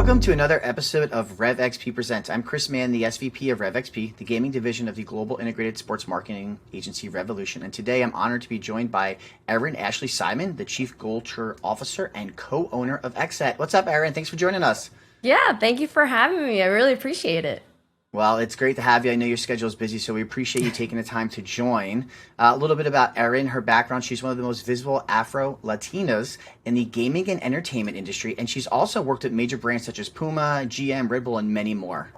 Welcome to another episode of REVXP Presents. I'm Chris Mann, the SVP of REVXP, the gaming division of the global integrated sports marketing agency Revolution. And today I'm honored to be joined by Erin Ashley Simon, the Chief Culture Officer and co-owner of XSET. What's up, Erin? Thanks for joining us. Yeah, thank you for having me. I really appreciate it. Well, it's great to have you. I know your schedule is busy, so we appreciate you taking the time to join. A little bit about Erin, her background. She's one of the most visible Afro-Latinas in the gaming and entertainment industry, and she's also worked at major brands such as Puma, GM, Red Bull, and many more.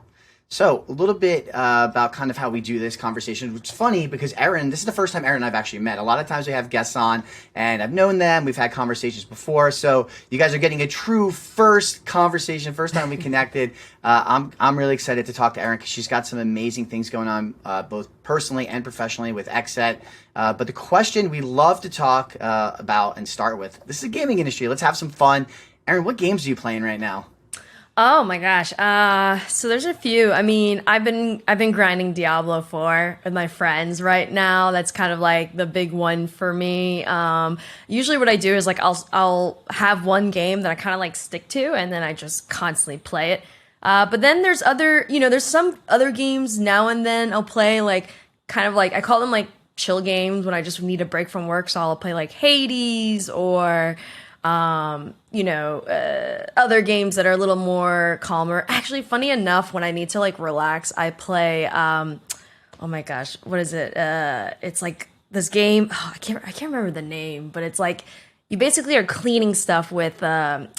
So a little bit about kind of how we do this conversation, which is funny because Erin, this is the first time Erin and I've actually met. A lot of times we have guests on and I've known them. We've had conversations before. So you guys are getting a true first conversation, first time we connected. I'm really excited to talk to Erin because she's got some amazing things going on both personally and professionally with XSET. But the question we love to talk about and start with, this is a gaming industry. Let's have some fun. Erin, what games are you playing right now? Oh my gosh. So there's a few. I mean, I've been grinding Diablo 4 with my friends right now. That's kind of like the big one for me. Usually what I do is like I'll have one game that I kind of like stick to and then I just constantly play it. But then there's there's some other games now and then I'll play like kind of like I call them like chill games when I just need a break from work. So I'll play like Hades or other games that are a little more calmer. Actually, funny enough, when I need to like relax, I play, oh my gosh, what is it? It's like this game. Oh, I can't remember the name, but it's like you basically are cleaning stuff with the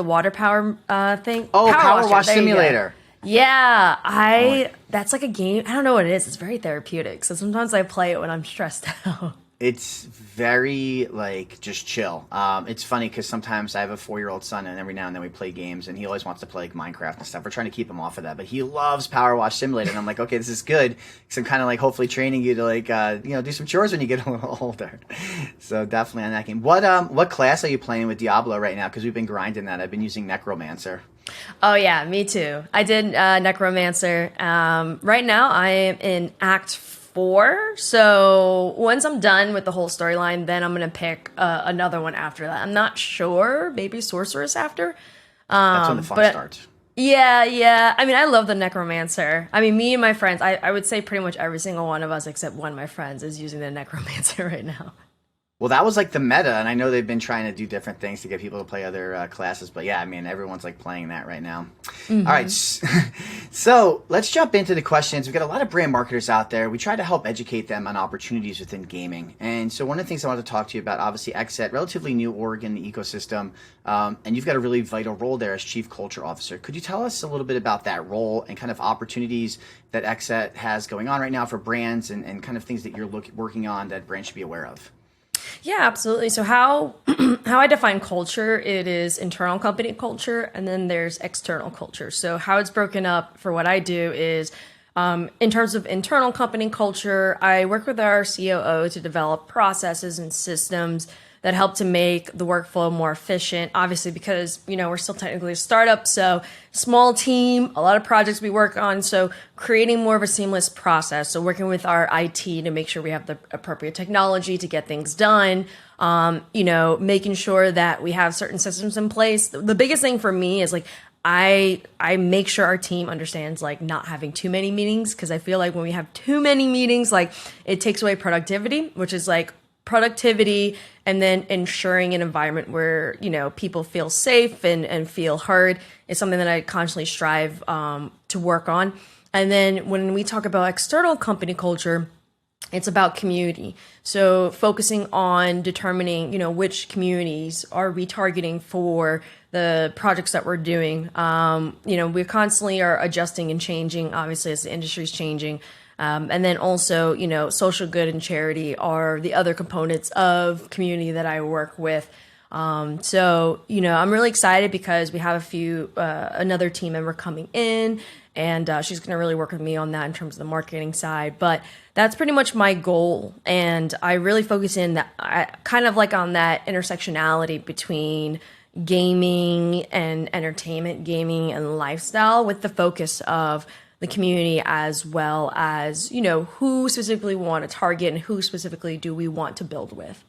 water power thing. Oh, Power Wash Simulator. Yeah, that's like a game. I don't know what it is. It's very therapeutic. So sometimes I play it when I'm stressed out. It's very, like, just chill. It's funny because sometimes I have a 4-year-old son, and every now and then we play games, and he always wants to play, like, Minecraft and stuff. We're trying to keep him off of that, but he loves Power Wash Simulator, and I'm like, okay, this is good because I'm kind of, like, hopefully training you to, like, do some chores when you get a little older. So definitely on that game. What class are you playing with Diablo right now? Because we've been grinding that. I've been using Necromancer. Oh yeah, me too. I did Necromancer. Right now I am in Act 4. So once I'm done with the whole storyline, then I'm gonna pick another one after that. I'm not sure. Maybe Sorceress after. That's when the fun starts. Yeah. I mean, I love the Necromancer. I mean, me and my friends, I would say pretty much every single one of us except one of my friends is using the Necromancer right now. Well, that was like the meta, and I know they've been trying to do different things to get people to play other classes, but yeah, I mean, everyone's like playing that right now. Mm-hmm. All right, so let's jump into the questions. We've got a lot of brand marketers out there. We try to help educate them on opportunities within gaming. And so one of the things I wanted to talk to you about, obviously, XSET, relatively new org in the ecosystem, and you've got a really vital role there as Chief Culture Officer. Could you tell us a little bit about that role and kind of opportunities that XSET has going on right now for brands and kind of things that you're working on that brands should be aware of? Yeah, absolutely. So how I define culture, it is internal company culture, and then there's external culture. So how it's broken up for what I do is, in terms of internal company culture, I work with our COO to develop processes and systems that help to make the workflow more efficient. Obviously, because, we're still technically a startup, so small team, a lot of projects we work on. So creating more of a seamless process. So working with our IT to make sure we have the appropriate technology to get things done. Making sure that we have certain systems in place. The biggest thing for me is like, I make sure our team understands like not having too many meetings, because I feel like when we have too many meetings, like it takes away productivity, which is like productivity and then ensuring an environment where, people feel safe and feel heard is something that I constantly strive to work on. And then when we talk about external company culture, it's about community. So focusing on determining, which communities are we targeting for the projects that we're doing. We constantly are adjusting and changing, obviously, as the industry's changing. And then also, social good and charity are the other components of community that I work with. I'm really excited because we have another team member coming in, and she's going to really work with me on that in terms of the marketing side. But that's pretty much my goal. And I really focus in that kind of like on that intersectionality between gaming and entertainment, gaming and lifestyle, with the focus of the community as well as, who specifically we want to target and who specifically do we want to build with.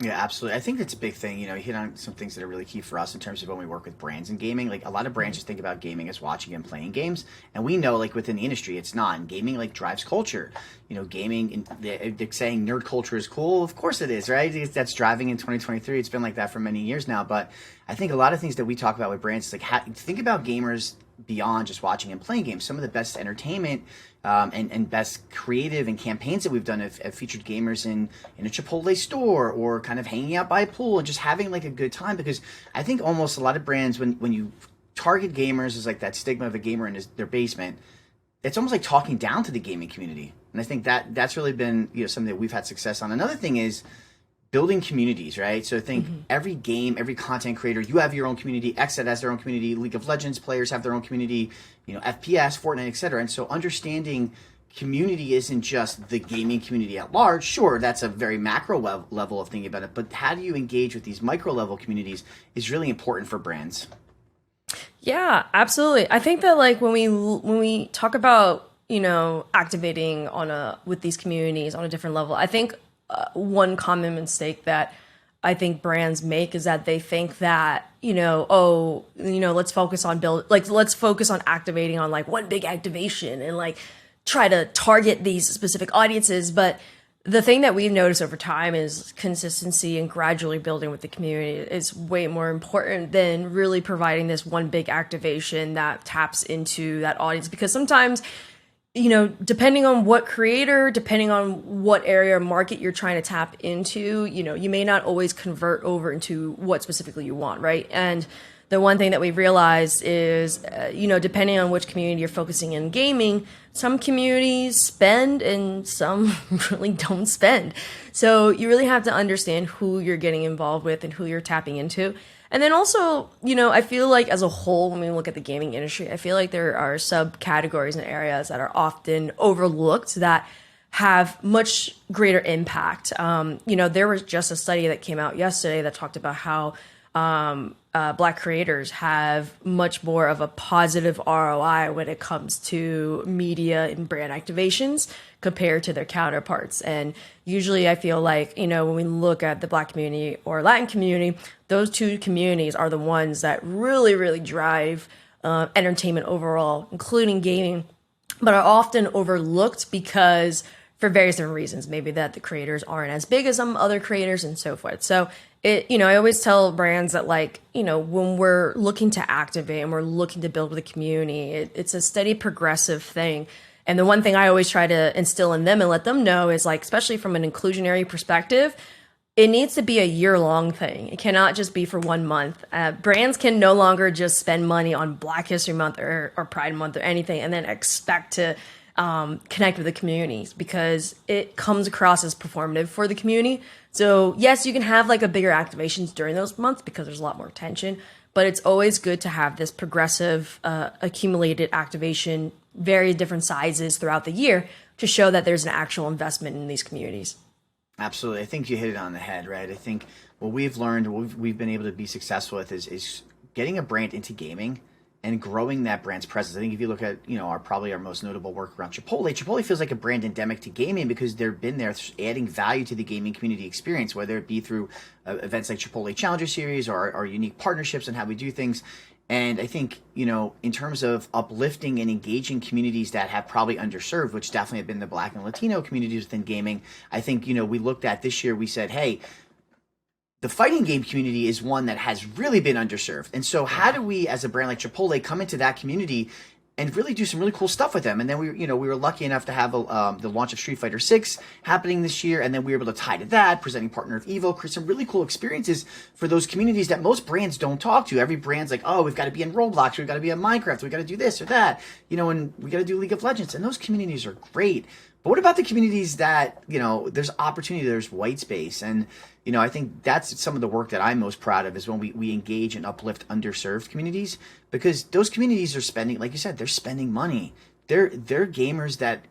Yeah, absolutely. I think that's a big thing. You hit on some things that are really key for us in terms of when we work with brands in gaming. Like a lot of brands just think about gaming as watching and playing games, and we know like within the industry, it's not. And gaming like drives culture. Gaming and they're saying nerd culture is cool. Of course it is, right? That's driving in 2023. It's been like that for many years now. But I think a lot of things that we talk about with brands is like think about gamers beyond just watching and playing games. Some of the best entertainment and best creative and campaigns that we've done have featured gamers in a Chipotle store or kind of hanging out by a pool and just having like a good time. Because I think almost a lot of brands, when you target gamers as like that stigma of a gamer in their basement, it's almost like talking down to the gaming community. And I think that's really been something that we've had success on. Another thing is building communities, right? So I think every game, every content creator, you have your own community. XSET has their own community. League of Legends players have their own community. FPS, Fortnite, etc. And so understanding community isn't just the gaming community at large. Sure, that's a very macro level of thinking about it. But how do you engage with these micro level communities is really important for brands. Yeah, absolutely. I think that like when we talk about activating with these communities on a different level, I think one common mistake that I think brands make is that they think that let's focus on let's focus on activating on like one big activation and like try to target these specific audiences. But the thing that we've noticed over time is consistency and gradually building with the community is way more important than really providing this one big activation that taps into that audience. Because sometimes, depending on what creator, depending on what area or market you're trying to tap into, you may not always convert over into what specifically you want, right? And the one thing that we've realized is, depending on which community you're focusing in gaming, some communities spend and some really don't spend. So you really have to understand who you're getting involved with and who you're tapping into. And then also, I feel like as a whole, when we look at the gaming industry, I feel like there are subcategories and areas that are often overlooked that have much greater impact. There was just a study that came out yesterday that talked about how Black creators have much more of a positive ROI when it comes to media and brand activations compared to their counterparts. And usually I feel like, when we look at the Black community or Latin community, those two communities are the ones that really, really drive entertainment overall, including gaming, but are often overlooked because for various different reasons, maybe that the creators aren't as big as some other creators and so forth. So I always tell brands that when we're looking to activate and we're looking to build with a community, it's a steady progressive thing. And the one thing I always try to instill in them and let them know is especially from an inclusionary perspective, it needs to be a year-long thing. It cannot just be for 1 month. Brands can no longer just spend money on Black History Month or Pride Month or anything and then expect to connect with the communities because it comes across as performative for the community. So yes, you can have a bigger activations during those months because there's a lot more attention, but it's always good to have this progressive accumulated activation, various different sizes throughout the year to show that there's an actual investment in these communities. Absolutely. I think you hit it on the head, right? I think what we've learned, what we've been able to be successful with is getting a brand into gaming and growing that brand's presence. I think if you look at, probably our most notable work around Chipotle feels like a brand endemic to gaming because they've been there adding value to the gaming community experience, whether it be through events like Chipotle Challenger Series or our unique partnerships and how we do things. And I think, in terms of uplifting and engaging communities that have probably underserved, which definitely have been the Black and Latino communities within gaming, I think, we looked at this year, we said, hey, the fighting game community is one that has really been underserved. And so how do we, as a brand like Chipotle, come into that community and really do some really cool stuff with them? And then we were lucky enough to have the launch of Street Fighter 6 happening this year. And then we were able to tie to that, presenting partner of Evo, create some really cool experiences for those communities that most brands don't talk to. Every brand's like, oh, we've got to be in Roblox, we've got to be in Minecraft, we've got to do this or that, and we got to do League of Legends. And those communities are great. But what about the communities that, there's opportunity, there's white space? And, I think that's some of the work that I'm most proud of is when we engage and uplift underserved communities, because those communities are spending, like you said, they're spending money. They're gamers that,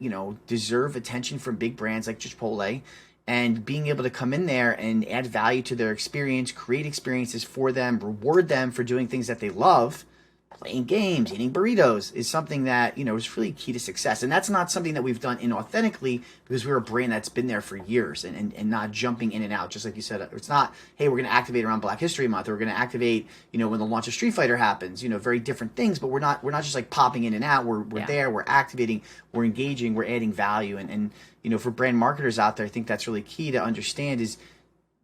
deserve attention from big brands like Chipotle, and being able to come in there and add value to their experience, create experiences for them, reward them for doing things that they love. playing games, eating burritos is something that, is really key to success. And that's not something that we've done inauthentically because we're a brand that's been there for years and not jumping in and out. Just like you said, it's not, hey, we're going to activate around Black History Month, or we're going to activate, when the launch of Street Fighter happens, very different things, but we're not just like popping in and out. We're there, we're activating, we're engaging, we're adding value. And, for brand marketers out there, I think that's really key to understand is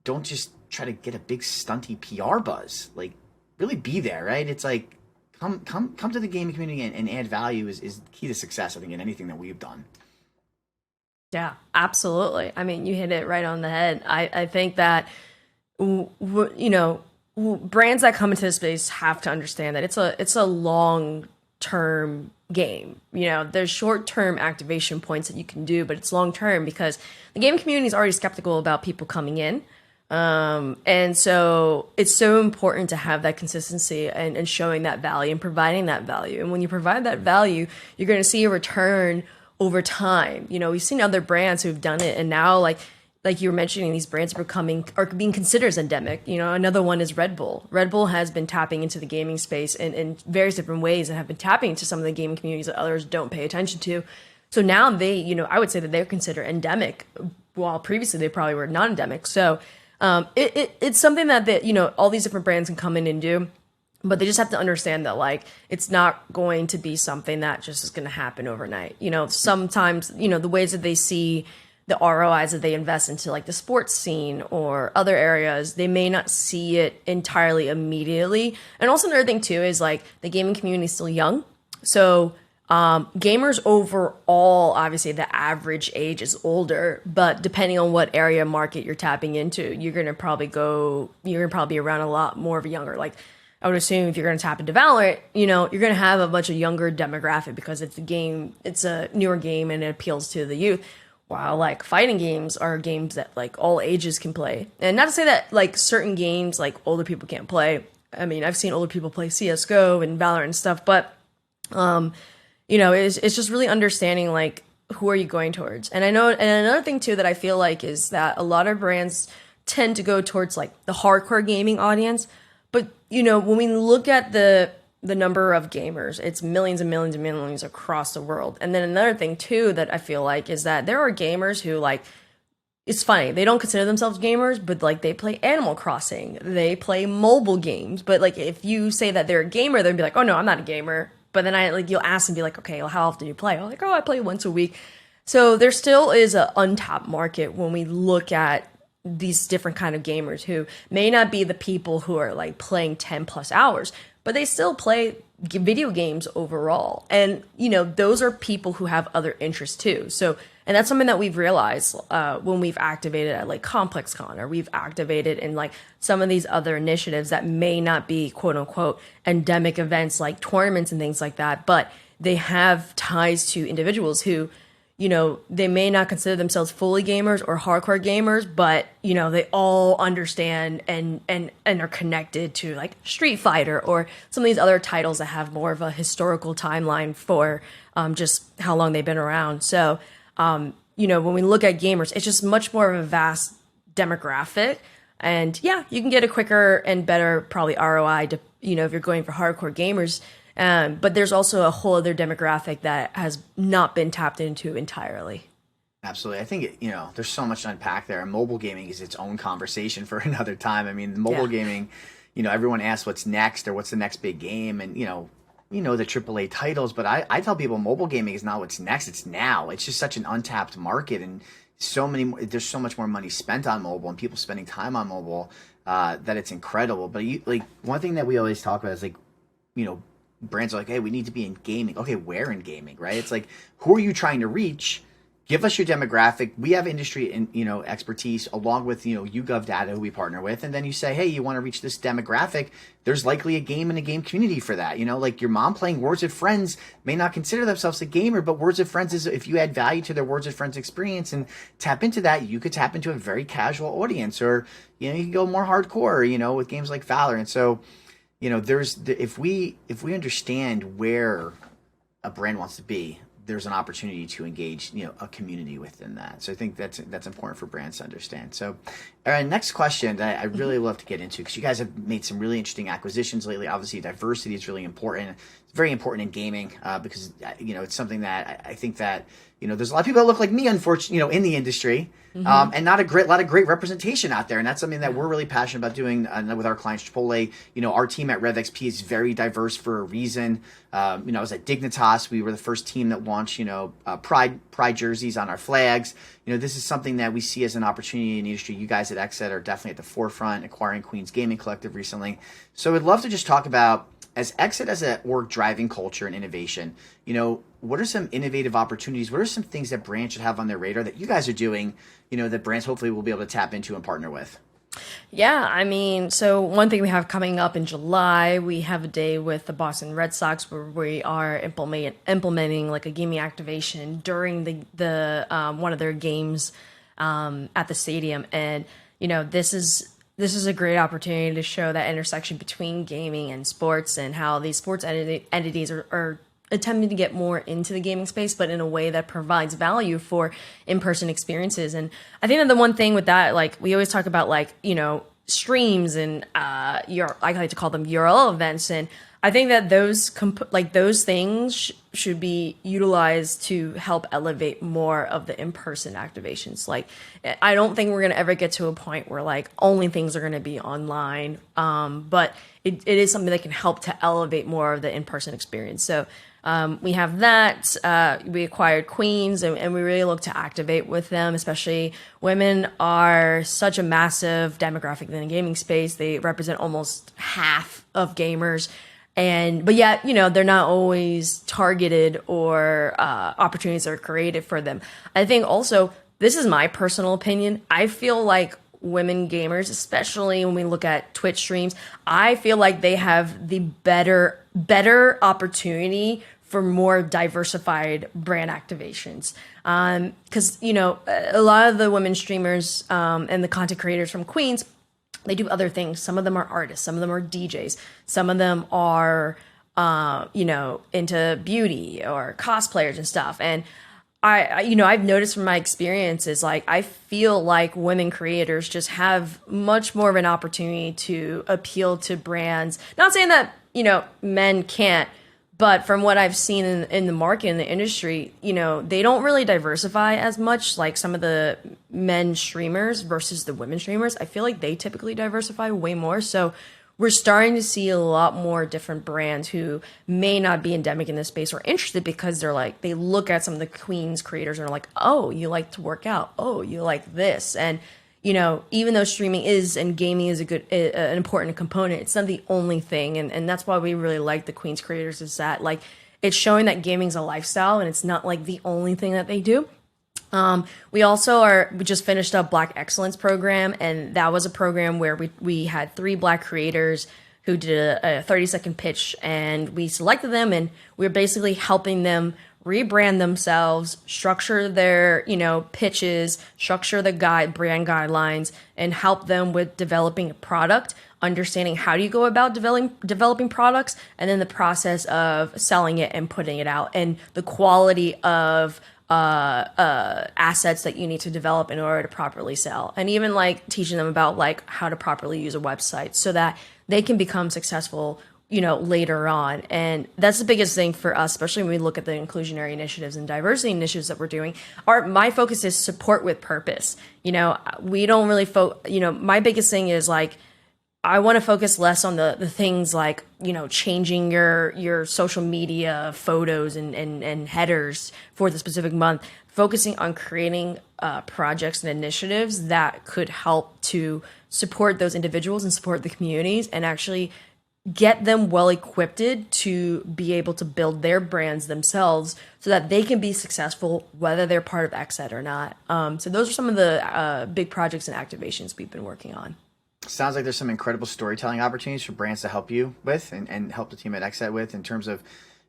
don't just try to get a big stunty PR buzz. Like, really be there, right? It's like, Come to the gaming community and add value is key to success, I think, in anything that we've done. Yeah, absolutely. I mean, you hit it right on the head. I think that, brands that come into this space have to understand that it's a long-term game. There's short-term activation points that you can do, but it's long-term because the gaming community is already skeptical about people coming in. And so it's so important to have that consistency and showing that value and providing that value. And when you provide that value, you're going to see a return over time. We've seen other brands who've done it, and now like you were mentioning, these brands are being considered as endemic. Another one is Red Bull. Red Bull has been tapping into the gaming space in various different ways and have been tapping into some of the gaming communities that others don't pay attention to. So now they, I would say that they're considered endemic, while previously they probably were non-endemic. So it's something that all these different brands can come in and do, but they just have to understand that it's not going to be something that just is going to happen overnight. Sometimes the ways that they see the ROIs that they invest into the sports scene or other areas, they may not see it entirely immediately. And also another thing too is the gaming community is still young, so gamers overall, obviously the average age is older, but depending on what area market you're tapping into, you're going to probably be around a lot more of a younger, I would assume if you're going to tap into Valorant, you're going to have a bunch of younger demographic because it's a newer game and it appeals to the youth. While fighting games are games that all ages can play. And not to say that certain games older people can't play. I mean, I've seen older people play CSGO and Valorant and stuff, but it's just really understanding who are you going towards. And I know, and another thing too that I feel is that a lot of brands tend to go towards the hardcore gaming audience. But when we look at the number of gamers, it's millions and millions and millions across the world. And then another thing too that I feel is that there are gamers who it's funny, they don't consider themselves gamers, but they play Animal Crossing, they play mobile games. But if you say that they're a gamer, they'll be like, oh no, I'm not a gamer. But then you'll ask and be like, okay, well, how often do you play? I'm I play once a week. So there still is an untapped market when we look at these different kind of gamers who may not be the people who are playing 10 plus hours, but they still play video games overall. And, those are people who have other interests too. So, and that's something that we've realized when we've activated at ComplexCon, or we've activated in some of these other initiatives that may not be quote unquote endemic events like tournaments and things like that, but they have ties to individuals who, they may not consider themselves fully gamers or hardcore gamers, but, they all understand and are connected to Street Fighter or some of these other titles that have more of a historical timeline for just how long they've been around. So, when we look at gamers, it's just much more of a vast demographic. And yeah, you can get a quicker and better probably ROI to, if you're going for hardcore gamers. But there's also a whole other demographic that has not been tapped into entirely. Absolutely. I think, there's so much to unpack there. And mobile gaming is its own conversation for another time. I mean, mobile gaming, everyone asks what's next or what's the next big game. And, the AAA titles, but I tell people mobile gaming is not what's next. It's now. It's just such an untapped market, and there's so much more money spent on mobile and people spending time on mobile that it's incredible. But one thing that we always talk about is brands are like, hey, we need to be in gaming. Okay, where in gaming, right? It's who are you trying to reach? Give us your demographic. We have industry and expertise along with YouGov data who we partner with, and then you say, hey, you want to reach this demographic. There's likely a game and a game community for that. Your mom playing Words with Friends may not consider themselves a gamer, but Words with Friends is, if you add value to their Words with Friends experience and tap into that, you could tap into a very casual audience, or you can go more hardcore, with games like Valorant. So if we understand where a brand wants to be, there's an opportunity to engage, a community within that. So I think that's important for brands to understand. So, Erin, next question that I really love to get into, because you guys have made some really interesting acquisitions lately. Obviously, diversity is really important. It's very important in gaming because it's something that I think that there's a lot of people that look like me, unfortunately, in the industry. And not a lot of great representation out there. And that's something that we're really passionate about doing with our clients, Chipotle. Our team at REVXP is very diverse for a reason. I was at Dignitas. We were the first team that launched, Pride jerseys on our flags. This is something that we see as an opportunity in the industry. You guys at XSET are definitely at the forefront, acquiring Queens Gaming Collective recently. So I'd love to just talk about, as XSET as a org driving culture and innovation, what are some innovative opportunities? What are some things that brands should have on their radar that you guys are doing, that brands hopefully will be able to tap into and partner with? Yeah, I mean, so one thing we have coming up in July, we have a day with the Boston Red Sox where we are implementing like a gaming activation during the one of their games at the stadium, and this is a great opportunity to show that intersection between gaming and sports, and how these sports entities are attempting to get more into the gaming space, but in a way that provides value for in-person experiences. And I think that the one thing with that, like we always talk about, like, streams and I like to call them URL events, and I think that those things should be utilized to help elevate more of the in-person activations. Like, I don't think we're going to ever get to a point where like only things are going to be online, but it is something that can help to elevate more of the in-person experience. So we have that. We acquired Queens, and we really look to activate with them. Especially women are such a massive demographic in the gaming space. They represent almost half of gamers. But yet, they're not always targeted, or opportunities are created for them. I think also, this is my personal opinion, I feel like women gamers, especially when we look at Twitch streams, I feel like they have the better opportunity for more diversified brand activations. Because, a lot of the women streamers and the content creators from Queens, they do other things. Some of them are artists. Some of them are DJs. Some of them are, into beauty or cosplayers and stuff. And I've noticed from my experiences, like, I feel like women creators just have much more of an opportunity to appeal to brands. Not saying that, men can't, but from what I've seen in the market, in the industry, they don't really diversify as much, like some of the men streamers versus the women streamers. I feel like they typically diversify way more. So we're starting to see a lot more different brands who may not be endemic in this space or interested, because they look at some of the Queens creators and are like, oh, you like to work out. Oh, you like this. And, even though streaming is and gaming is an important component, it's not the only thing. And that's why we really like the Queens creators, is that, like, it's showing that gaming's a lifestyle and it's not like the only thing that they do. We just finished up Black Excellence program, and that was a program where we had 3 Black creators who did a 30-second pitch, and we selected them, and we were basically helping them rebrand themselves, structure their, pitches, structure the brand guidelines, and help them with developing a product, understanding how do you go about developing products, and then the process of selling it and putting it out, and the quality of assets that you need to develop in order to properly sell, and even like teaching them about like how to properly use a website so that they can become successful, later on. And that's the biggest thing for us, especially when we look at the inclusionary initiatives and diversity initiatives that we're doing. My focus is support with purpose. We don't really my biggest thing is like, I want to focus less on the things like, changing your social media photos and headers for the specific month, focusing on creating projects and initiatives that could help to support those individuals and support the communities, and actually get them well equipped to be able to build their brands themselves so that they can be successful whether they're part of XSET or not. So those are some of the big projects and activations we've been working on. Sounds like there's some incredible storytelling opportunities for brands to help you with and help the team at XSET with, in terms of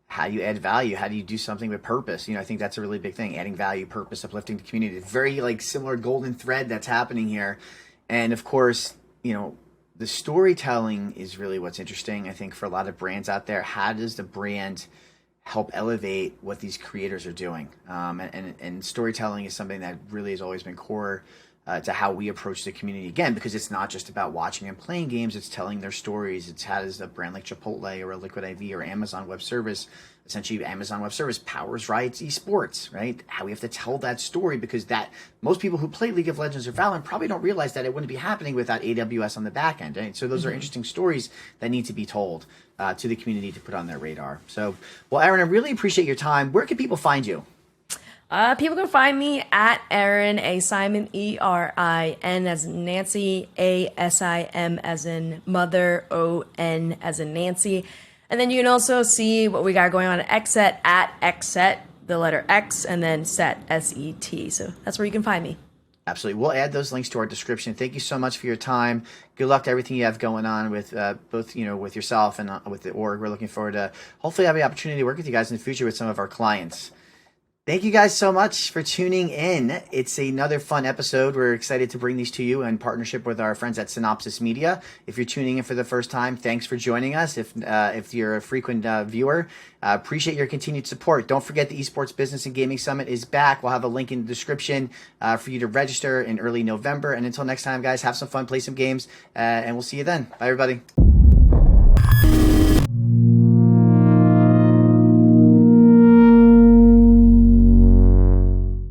how you add value, how do you do something with purpose. I think that's a really big thing, adding value, purpose, uplifting the community. It's very like similar golden thread that's happening here. And of course, the storytelling is really what's interesting, I think, for a lot of brands out there. How does the brand help elevate what these creators are doing. And storytelling is something that really has always been core to how we approach the community, again, because it's not just about watching and playing games, it's telling their stories. It's how does a brand like Chipotle or a Liquid IV or Amazon Web Service, essentially Amazon Web Service powers Riot's esports, right? How we have to tell that story, because that most people who play League of Legends or Valorant probably don't realize that it wouldn't be happening without AWS on the back end, right? So those are interesting stories that need to be told to the community to put on their radar. So, well, Erin, I really appreciate your time. Where can people find you? People can find me at Erin, A Simon, ERIN as in Nancy, ASIM as in mother, ON as in Nancy. And then you can also see what we got going on at XSET at XSET, the letter X, and then SET, SET. So that's where you can find me. Absolutely. We'll add those links to our description. Thank you so much for your time. Good luck to everything you have going on with both, with yourself and with the org. We're looking forward to hopefully having the opportunity to work with you guys in the future with some of our clients. Thank you guys so much for tuning in. It's another fun episode. We're excited to bring these to you in partnership with our friends at Synopsis Media. If you're tuning in for the first time, thanks for joining us. If you're a frequent viewer, appreciate your continued support. Don't forget the Esports Business and Gaming Summit is back. We'll have a link in the description for you to register in early November. And until next time, guys, have some fun, play some games, and we'll see you then. Bye, everybody.